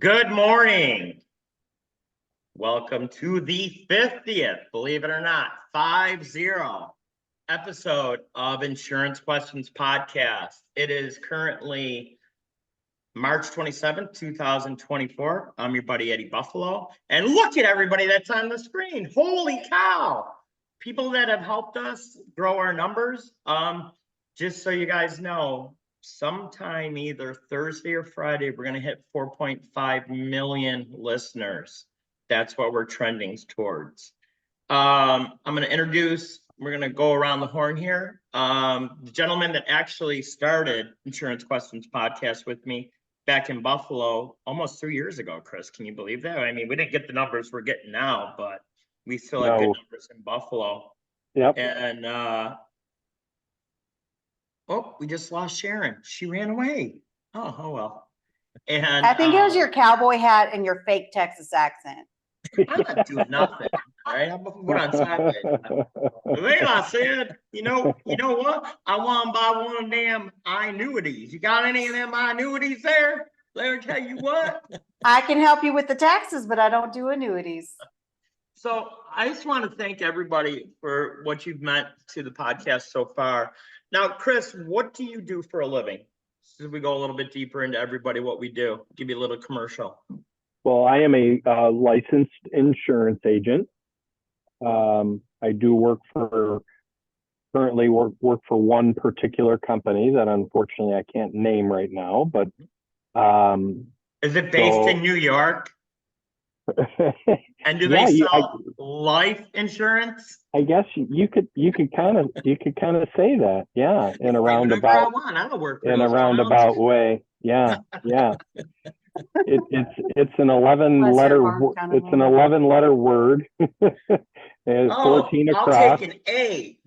Good morning. Welcome to the 50th, believe it or not, 50 episode of Insurance Questions Podcast. It is currently March 27th, 2024. I'm your buddy Eddie Buffalo. And look at everybody that's on the screen. Holy cow. People that have helped us grow our numbers. Just so you guys know, sometime either Thursday or Friday, we're going to hit 4.5 million listeners. That's what we're trending towards. I'm going to introduce, we're going to go around the horn here. The gentleman that actually started Insurance Questions Podcast with me back in Buffalo almost 3 years ago, Chris. Can you believe that? I mean, we didn't get the numbers we're getting now, but we still had good numbers in Buffalo. Yep. And oh, we just lost Sharon. She ran away. Oh well. And I think it was your cowboy hat and your fake Texas accent. I'm not doing nothing. All right, I'm gonna put on Saturday. Layla said, you know what? I want to buy one of them annuities. You got any of them annuities there? Let me tell you what. I can help you with the taxes, but I don't do annuities. So I just want to thank everybody for what you've meant to the podcast so far. Now, Chris, what do you do for a living? So we go a little bit deeper into everybody, what we do. Give you a little commercial. Well, I am a licensed insurance agent. I do currently work for one particular company that unfortunately I can't name right now, but is it based in New York? And do they sell life insurance? I guess you could kind of say that, yeah, in a roundabout way, yeah. It's an 11-letter word. And 14 across. I'll take an A.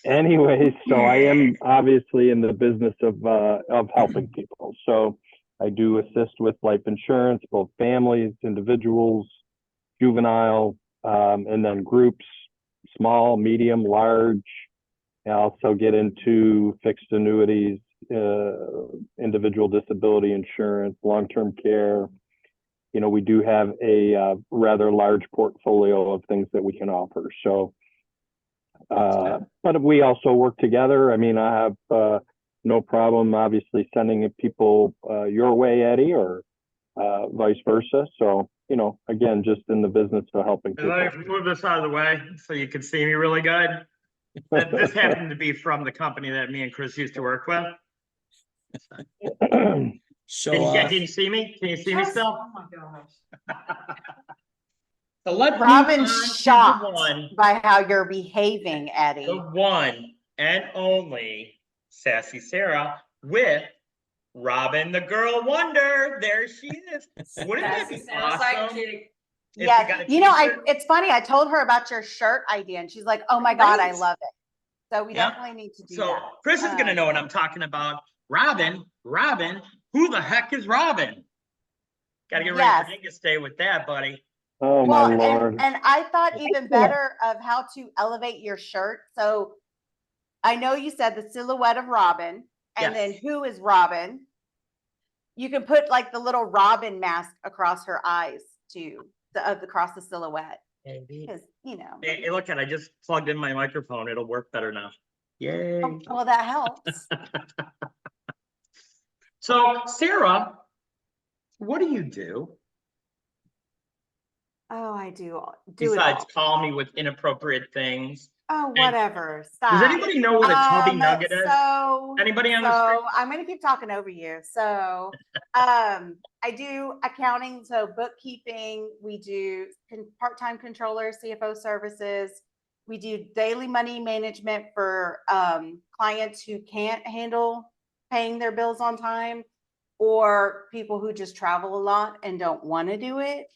Anyway, so I am obviously in the business of helping people. So I do assist with life insurance, both families, individuals, juvenile, and then groups, small, medium, large. I also get into fixed annuities, individual disability insurance, long-term care. You know, we do have a rather large portfolio of things that we can offer. So, but we also work together. I mean, I have no problem, obviously, sending people your way, Eddie, or vice versa. So, you know, again, just in the business of helping people. Let me move this out of the way so you can see me really good. This happened to be from the company that me and Chris used to work with. So can you see me? Can you see me still? Oh my gosh. So let's Robin's shocked by how you're behaving, Eddie. The one and only Sassy Sarah with Robin, the girl wonder. There she is. Wouldn't that be awesome? Yeah, it's funny. I told her about your shirt idea, and she's like, "Oh my God, I love it." So we definitely need to do that. So Chris is gonna know what I'm talking about. Robin, who the heck is Robin? Got to get ready for stay with that, buddy. Oh my Lord! And I thought even better of how to elevate your shirt. So I know you said the silhouette of Robin, and then who is Robin? You can put like the little Robin mask across her eyes too, across the silhouette. Because Hey, look at! I just plugged in my microphone. It'll work better now. Yay! Oh, well, that helps. So, Sarah, what do you do? Oh, I do Besides call me with inappropriate things. Oh, whatever. Stop. Does anybody know what a tubby nugget is? Anybody on the screen? I'm going to keep talking over you. So I do accounting, so bookkeeping. We do part-time controller, CFO services. We do daily money management for clients who can't handle paying their bills on time, or people who just travel a lot and don't want to do it.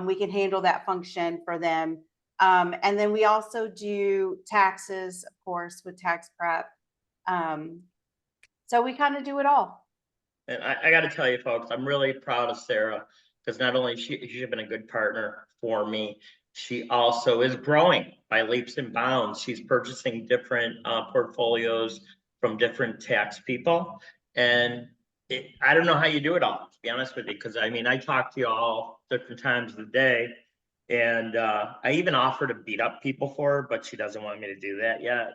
We can handle that function for them. And then we also do taxes, of course, with tax prep. So we kind of do it all. And I got to tell you, folks, I'm really proud of Sarah, because not only she's been a good partner for me, she also is growing by leaps and bounds. She's purchasing different portfolios from different tax people. And I don't know how you do it all, to be honest with you, because I mean, I talk to you all different times of the day. And I even offer to beat up people for her, but she doesn't want me to do that yet.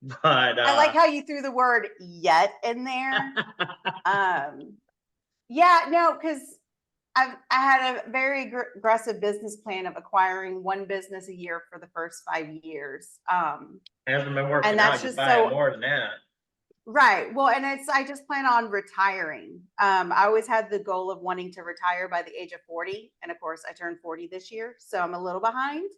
But I like how you threw the word yet in there. Yeah, no, because I had a very aggressive business plan of acquiring one business a year for the first 5 years. hasn't been working and out. that's You just buy so- more than that. Right. Well, and I just plan on retiring. I always had the goal of wanting to retire by the age of 40. And of course, I turned 40 this year. So I'm a little behind.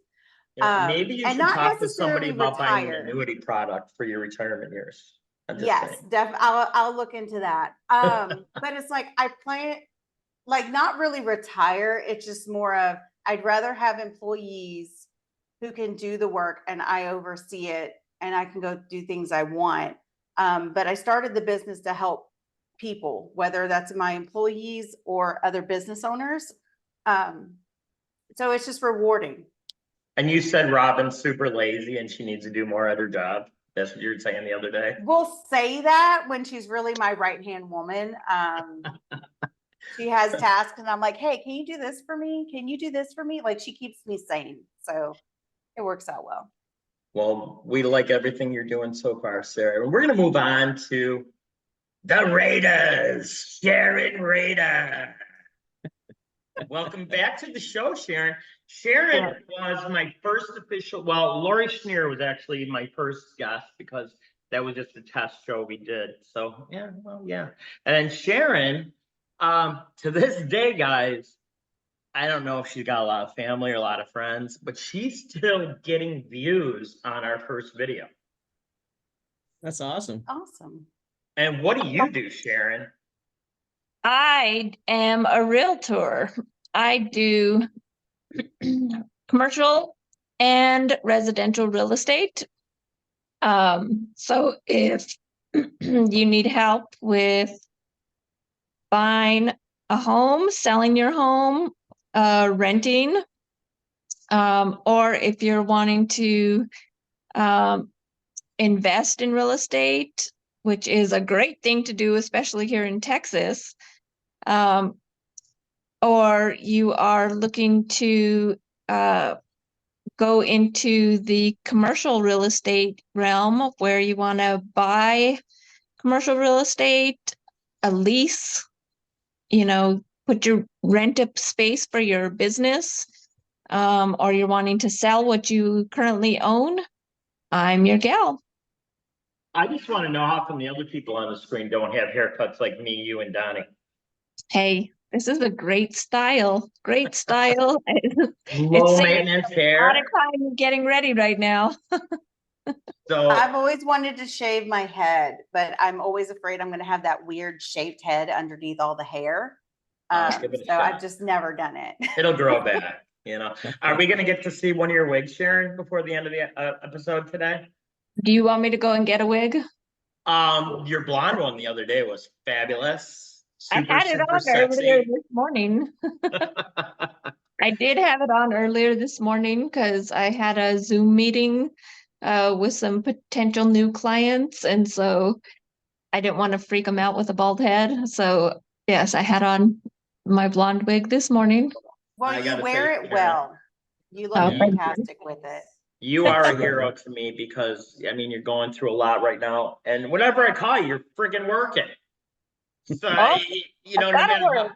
Yeah, maybe you and should not talk to somebody necessarily about buying an retire. annuity product for your retirement years. I'm just Yes, saying. I'll look into that. But it's like I plan, like not really retire. It's just more of I'd rather have employees who can do the work and I oversee it and I can go do things I want. But I started the business to help people, whether that's my employees or other business owners. So it's just rewarding. And you said Robin's super lazy and she needs to do more at her job. That's what you were saying the other day. We'll say that when she's really my right-hand woman. She has tasks and I'm like, hey, can you do this for me? Can you do this for me? Like she keeps me sane. So it works out well. Well, we like everything you're doing so far, Sarah. And we're going to move on to the Raiders, Sharon Raider. Welcome back to the show, Sharon. Sharon was my first official, well, Lori Schneer was actually my first guest because that was just a test show we did. So yeah, well, yeah. And then Sharon, to this day, guys, I don't know if she's got a lot of family or a lot of friends, but she's still getting views on our first video. That's awesome. Awesome. And what do you do, Sharon? I am a realtor. I do commercial and residential real estate. So if you need help with buying a home, selling your home, renting, or if you're wanting to invest in real estate, which is a great thing to do, especially here in Texas, or you are looking to go into the commercial real estate realm where you want to buy commercial real estate, a lease, put your rent a space for your business, or you're wanting to sell what you currently own, I'm your gal. I just want to know how come the other people on the screen don't have haircuts like me, you, and Donnie. Hey, this is a great style. Great style. Low It's maintenance a lot hair. of time getting ready right now. So I've always wanted to shave my head, but I'm always afraid I'm going to have that weird shaped head underneath all the hair. give it a So shot. I've just never done it. It'll grow back, Are we gonna get to see one of your wigs, Sharon, before the end of the episode today? Do you want me to go and get a wig? Your blonde one the other day was fabulous. I Super, had it super on sexy. earlier this morning. I did have it on earlier this morning because I had a Zoom meeting with some potential new clients. And so I didn't want to freak them out with a bald head. So yes, I had on my blonde wig this morning. Well, I you gotta wear say, it Sharon, well. You look Oh, thank you. fantastic with it. You are a hero to me because, I mean, you're going through a lot right now. And whenever I call you, you're freaking working. So, Oh, no gotta matter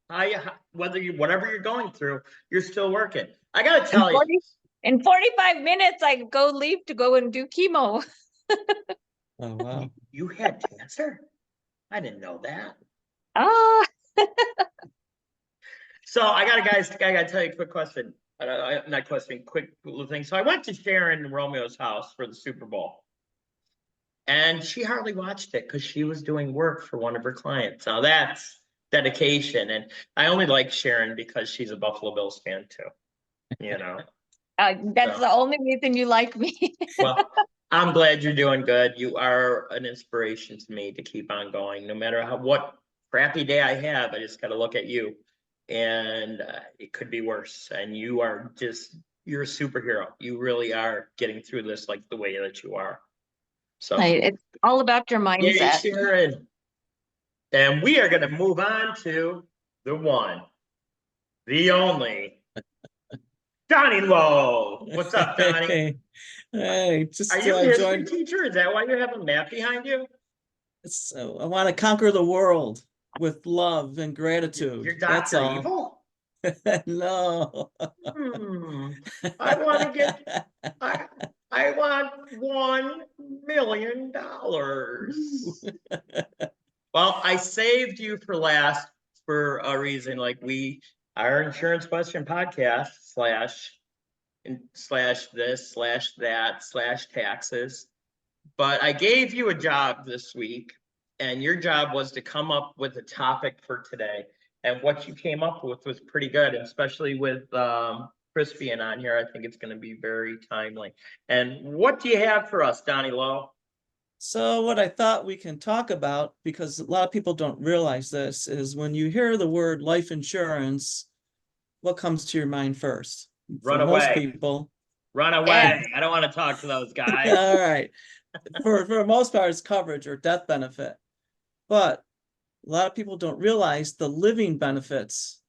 work. whatever you're going through, you're still working. I gotta tell you. In 45 minutes, I leave to go and do chemo. Oh, wow. You had cancer? I didn't know that. Ah, So I gotta tell you a quick question. Not question, quick little thing. So I went to Sharon Romeo's house for the Super Bowl. And she hardly watched it because she was doing work for one of her clients. Now that's dedication. And I only like Sharon because she's a Buffalo Bills fan too. that's the only reason you like me. Well, I'm glad you're doing good. You are an inspiration to me to keep on going. No matter what crappy day I have, I just got to look at you. And it could be worse. And you're a superhero. You really are getting through this like the way that you are. So It's all about your yeah, mindset. Sharon. And we are gonna move on to the one, the only, Donnie Lowe. What's up, Donnie? Hey, hey, Are just you a history joined. teacher? Is that why you have a map behind you? So I want to conquer the world with love and You're gratitude. That's Dr. all. Evil? No. I want to get, I want $1 million. Well, I saved you for last for a reason, like our insurance question podcast slash this, slash that, slash taxes. But I gave you a job this week, and your job was to come up with a topic for today. And what you came up with was pretty good, especially with Chris being on here. I think it's going to be very timely. And what do you have for us, Donnie Lowe? So what I thought we can talk about, because a lot of people don't realize this, is when you hear the word life insurance, what comes to your mind first? Run For most away. people. Run away. I don't want to talk to those guys. All right. For the most part, it's coverage or death benefit. But a lot of people don't realize the living benefits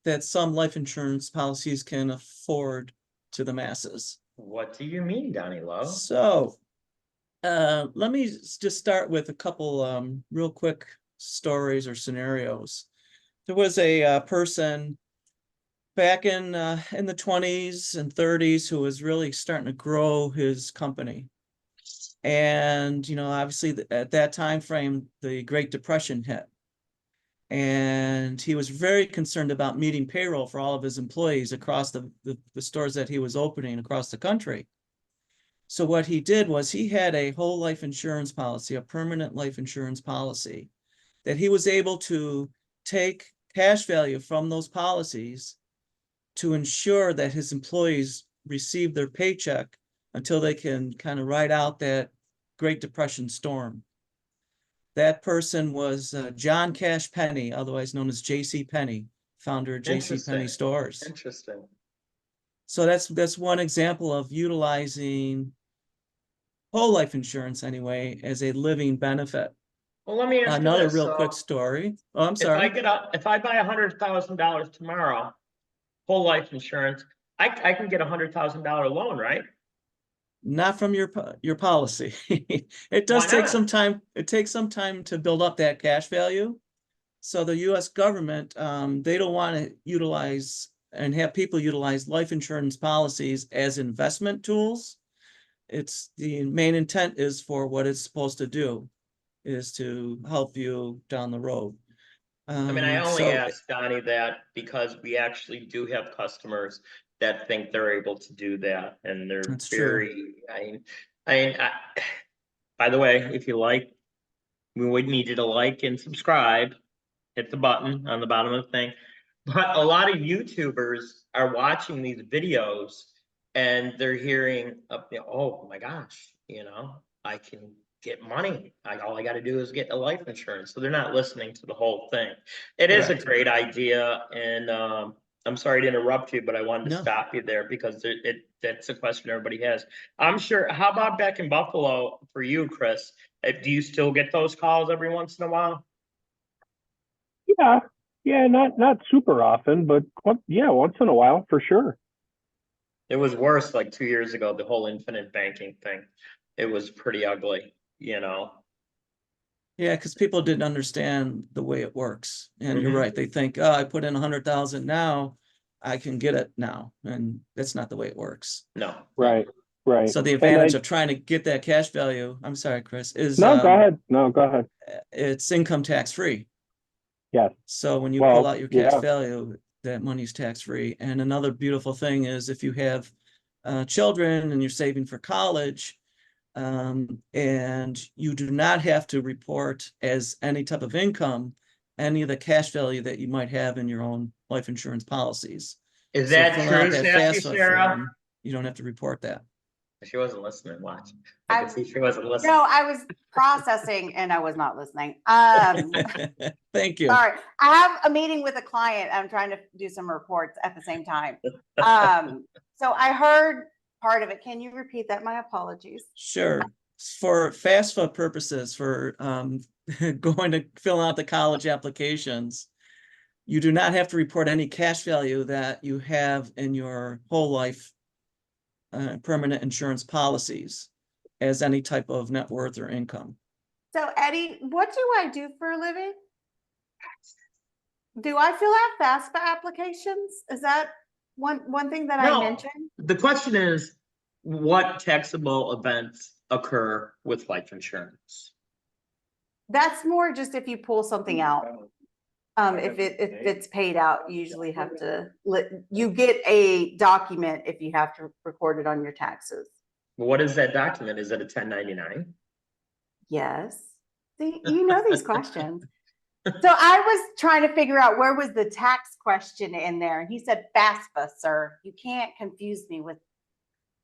that some life insurance policies can afford to the masses. What do you mean, Donnie Lowe? So let me just start with a couple real quick stories or scenarios. There was a person back in the 20s and 30s who was really starting to grow his company. And, obviously at that time frame, the Great Depression hit. And he was very concerned about meeting payroll for all of his employees across the stores that he was opening across the country. So what he did was he had a whole life insurance policy, a permanent life insurance policy, that he was able to take cash value from those policies to ensure that his employees receive their paycheck until they can kind of ride out that Great Depression storm. That person was John Cash Penny, otherwise known as J.C. Penney, founder of J.C. Penney stores. Interesting. So that's one example of utilizing whole life insurance anyway as a living benefit. Well, let me ask you Another this. real So quick story. Oh, I'm if sorry. if I buy $100,000 tomorrow, whole life insurance, I can get $100,000 loan, right? Not from your policy. It does Why take not? some time. It takes some time to build up that cash value. So the US government, they don't want to utilize and have people utilize life insurance policies as investment tools. It's the main intent is for what it's supposed to do, is to help you down the road. I mean, I only So asked Donnie that because we actually do have customers that think they're able to do that, and they're That's true. very, by the way, if you like, we would need you to like and subscribe, hit the button on the bottom of the thing. But a lot of YouTubers are watching these videos and they're hearing, oh my gosh, I can get money. All I got to do is get a life insurance. So they're not listening to the whole thing. It is a Correct. great idea. And I'm sorry to interrupt you, but I wanted to No. stop you there because that's a question everybody has. I'm sure. How about back in Buffalo for you, Chris? Do you still get those calls every once in a while? Yeah, not super often, but once in a while for sure. It was worse like 2 years ago, the whole infinite banking thing. It was pretty ugly, Yeah, because people didn't understand the way it works. And you're Mhm. right. They think, oh, I put in 100,000 now, I can get it now. And that's not the way it works. No. Right. So the And advantage of trying to get that cash value, I'm sorry, Chris, is no, go ahead. No, go ahead. it's income tax free. Yes. So when you Well, pull out your cash yeah. value, that money's tax free. And another beautiful thing is if you have children and you're saving for college, and you do not have to report as any type of income any of the cash value that you might have in your own life insurance policies. Is So that filling out true, that Sassy FAFSA Sarah? form, you don't have to report that. She wasn't listening. Watch. I could I- see she wasn't listening. No, I was processing and I was not listening. Thank you. Sorry, I have a meeting with a client. I'm trying to do some reports at the same time. So I heard part of it. Can you repeat that? My apologies. Sure. For FAFSA purposes, for going to fill out the college applications, you do not have to report any cash value that you have in your whole life permanent insurance policies as any type of net worth or income. So Eddie, what do I do for a living? Do I fill out FAFSA applications? Is that one thing that I No. mentioned? The question is, what taxable events occur with life insurance? That's more just if you pull something out. If it's paid out, you usually have to you get a document if you have to record it on your taxes. What is that document? Is it a 1099? Yes. See, you know these questions. So I was trying to figure out where was the tax question in there. And he said FAFSA, sir. You can't confuse me with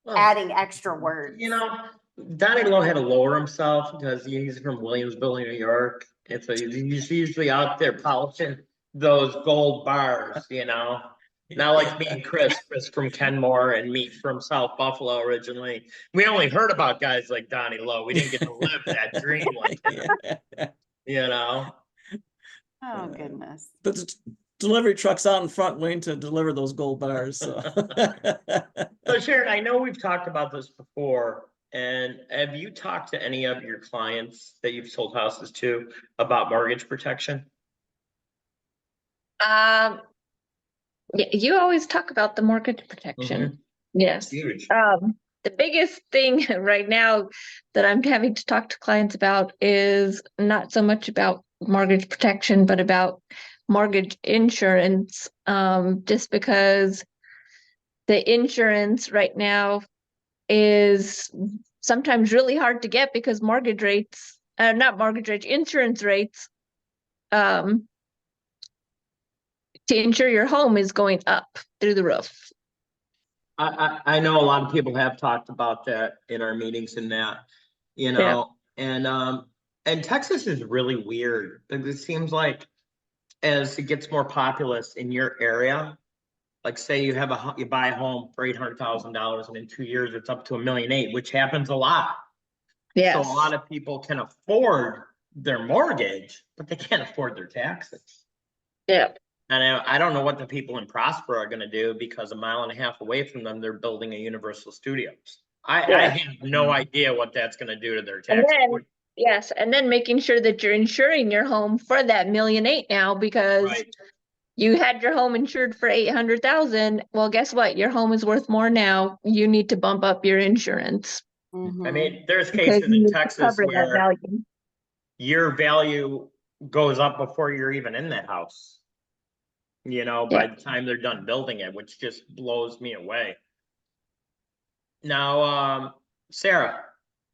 Well, adding extra words. you know, Donnie Lowe had to lower himself because he's from Williamsville, New York. And so he's usually out there polishing those gold bars, you know. Not like me and Chris from Kenmore and me from South Buffalo originally. We only heard about guys like Donnie Lowe. We didn't get to live that dream like that, you know. Oh, goodness. The delivery truck's out in front waiting to deliver those gold bars. So. So Sharon, I know we've talked about this before, and have you talked to any of your clients that you've sold houses to about mortgage protection? Yeah, you always talk about the mortgage protection. Yes. Huge. The biggest thing right now that I'm having to talk to clients about is not so much about mortgage protection, but about mortgage insurance. Just because the insurance right now is sometimes really hard to get because insurance rates, to insure your home is going up through the roof. I know a lot of people have talked about that in our meetings and that, you know, and Texas is really weird because it seems like as it gets more populous in your area, like say you have you buy a home for $800,000 and in 2 years it's up to $1.8 million, which happens a lot. Yes. So a lot of people can afford their mortgage, but they can't afford their taxes. Yeah. And I don't know what the people in Prosper are gonna do because a mile and a half away from them, they're building a Universal Studios. I have no idea what that's gonna do to their taxes. Yes, and then making sure that you're insuring your home for that $1.8 million now because Right. you had your home insured for 800,000. Well, guess what? Your home is worth more now. You need to bump up your insurance. I mean, there's Because cases you in need to Texas cover that where value. your value goes up before you're even in that house. You know, by the time they're done building it, which just blows me away. Now, Sarah,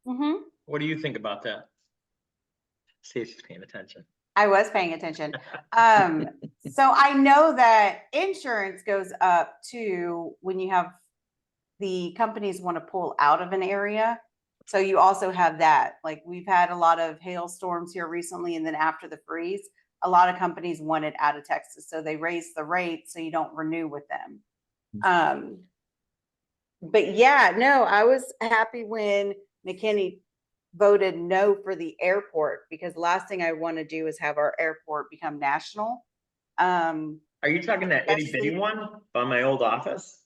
what do you think about that? See if she's paying attention. I was paying attention. So I know that insurance goes up too when you have the companies want to pull out of an area. So you also have that. Like we've had a lot of hailstorms here recently, and then after the freeze, a lot of companies wanted out of Texas. So they raised the rate so you don't renew with them. But yeah, no, I was happy when McKinney voted no for the airport because the last thing I want to do is have our airport become national. Are you talking that itty bitty one by my old office?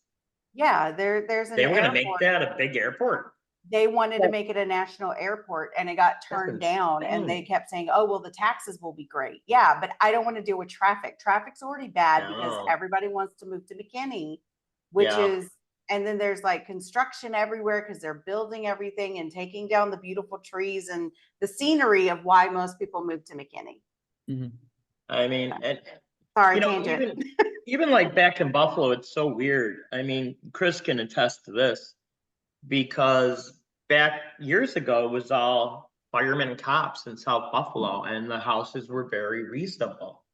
Yeah, there's an They were gonna airport. make that a big airport. They wanted to make it a national airport and it got turned down and they kept saying, oh, well, the taxes will be great. Yeah, but I don't want to deal with traffic. Traffic's already bad because No. everybody wants to move to McKinney, which Yeah. is, and then there's like construction everywhere because they're building everything and taking down the beautiful trees and the scenery of why most people move to McKinney. I mean, and Sorry, you know, tangent. even like back in Buffalo, it's so weird. I mean, Chris can attest to this because back years ago it was all firemen and cops in South Buffalo and the houses were very reasonable.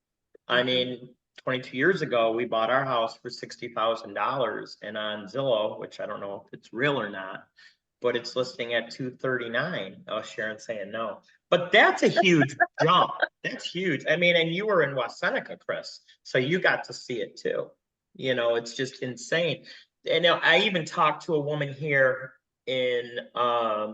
I mean, 22 years ago, we bought our house for $60,000 and on Zillow, which I don't know if it's real or not, but it's listing at 239. Oh, Sharon's saying no, but that's a huge jump. That's huge. I mean, and you were in West Seneca, Chris, so you got to see it too. You know, it's just insane. And I even talked to a woman here in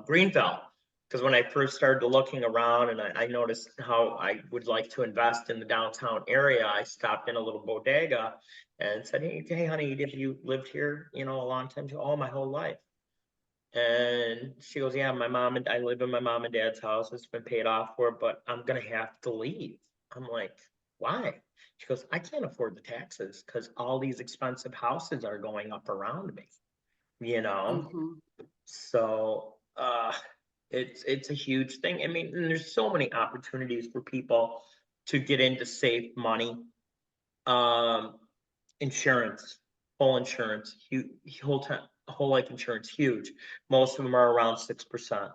Greenville Because when I first started looking around and I noticed how I would like to invest in the downtown area, I stopped in a little bodega and said, hey, honey, have you lived here, a long time? She goes, oh, my whole life. And she goes, yeah, I live in my mom and dad's house. It's been paid off for, but I'm gonna have to leave. I'm like, why? She goes, I can't afford the taxes because all these expensive houses are going up around me, Mhm. So, it's a huge thing. I mean, and there's so many opportunities for people to get into safe money. Insurance, whole insurance, whole life insurance, huge. Most of them are around 6%.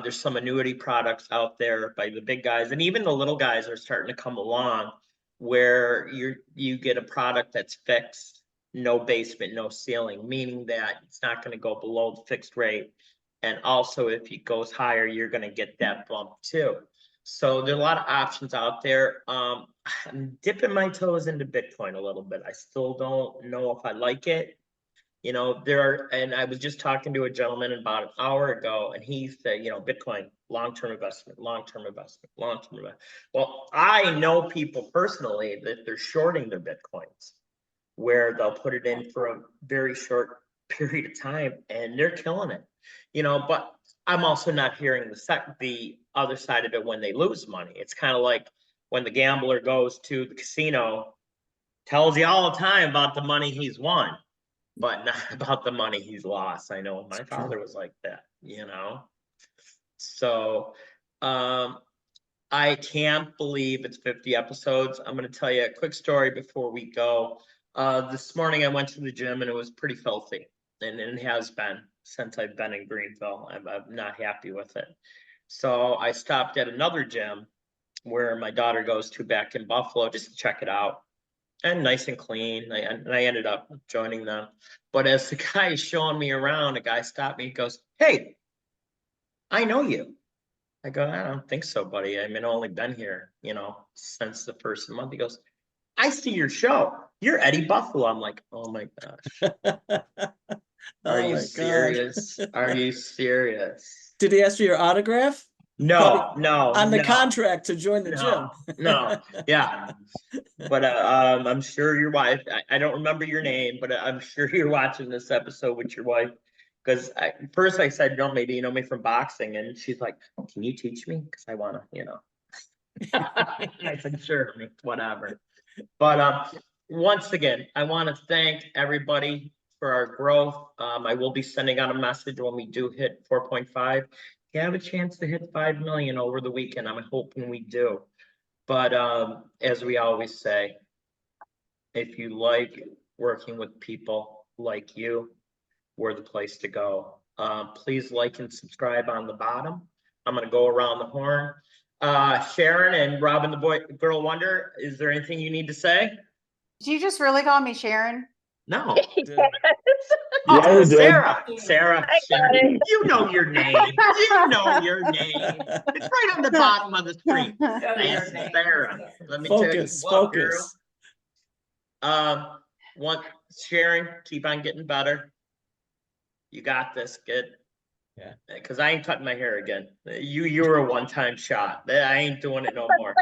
There's some annuity products out there by the big guys, and even the little guys are starting to come along where you get a product that's fixed, no basement, no ceiling, meaning that it's not going to go below the fixed rate. And also, if it goes higher, you're going to get that bump too. So there are a lot of options out there. I'm dipping my toes into Bitcoin a little bit. I still don't know if I like it. And I was just talking to a gentleman about an hour ago, and he said, Bitcoin, long-term investment, long-term investment, long-term investment. Well, I know people personally that they're shorting their Bitcoins, where they'll put it in for a very short period of time, and they're killing it. But I'm also not hearing the other side of it when they lose money. It's kind of like when the gambler goes to the casino, tells you all the time about the money he's won, but not about the money he's lost. I know my father was like that, So, I can't believe it's 50 episodes. I'm going to tell you a quick story before we go. This morning I went to the gym and it was pretty filthy, and it has been since I've been in Greenville. I'm not happy with it. So I stopped at another gym where my daughter goes to back in Buffalo just to check it out, and nice and clean. And I ended up joining them. But as the guy is showing me around, a guy stopped me and goes, hey, I know you. I go, I don't think so, buddy. I mean, I've only been here, since the first month. He goes, I see your show. You're Eddie Buffalo. I'm like, oh my gosh. Are Oh you my serious? gosh. Are you serious? Did he ask for your autograph? No, no, On the no, contract to join the gym? no, yeah. But I'm sure your wife, I don't remember your name, but I'm sure you're watching this episode with your wife. Because first I said, no, maybe you know me from boxing. And she's like, can you teach me? Because I want to, I said, sure, whatever. But once again, I want to thank everybody for our growth. I will be sending out a message when we do hit 4.5. If you have a chance to hit 5 million over the weekend, I'm hoping we do. But as we always say, if you like working with people like you, we're the place to go. Please like and subscribe on the bottom. I'm going to go around the horn. Sharon and Robin the Girl Wonder, is there anything you need to say? Did you just really call me Sharon? No. Yeah, Oh, you did. Sarah, Sharon, you know your name. You know your name. It's right on the bottom of the screen. Sarah. Let me tell you Focus, what, girl. focus. Sharon, keep on getting better. You got this, good. Yeah. Because I ain't cutting my hair again. You were a one-time shot. I ain't doing it no more.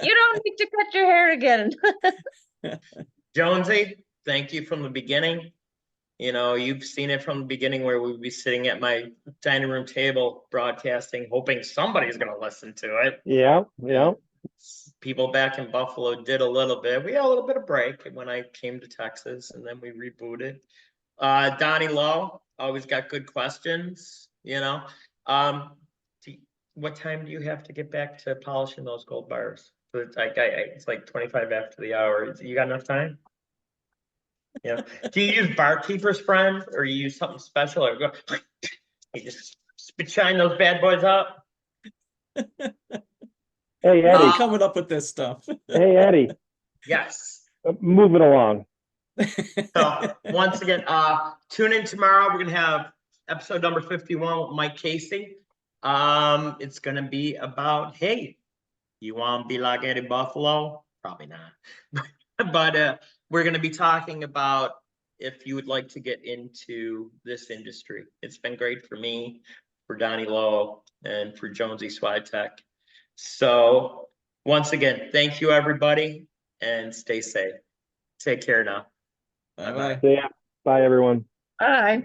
You don't need to cut your hair again. Jonesy, thank you from the beginning. You've seen it from the beginning where we'd be sitting at my dining room table broadcasting, hoping somebody's going to listen to it. Yeah. People back in Buffalo did a little bit. We had a little bit of break when I came to Texas, and then we rebooted. Donnie Lowe always got good questions, what time do you have to get back to polishing those gold bars? It's like 25 after the hour. You got enough time? Yeah. Do you use barkeeper's friend, or you use something special, or go, you just shine those bad boys up? Hey, How are you Eddie. coming up with this stuff? Hey, Eddie. Yes. Move it along. So once again, tune in tomorrow. We're gonna have episode number 51 with Mike Casey. It's gonna be about, hey, you want to be like Eddie Buffalo? Probably not. But we're gonna be talking about if you would like to get into this industry. It's been great for me for Donnie Lowe, and for Jonesy Switek. So once again, thank you, everybody, and stay safe. Take care now. Bye-bye. Yeah. Bye, everyone. Bye.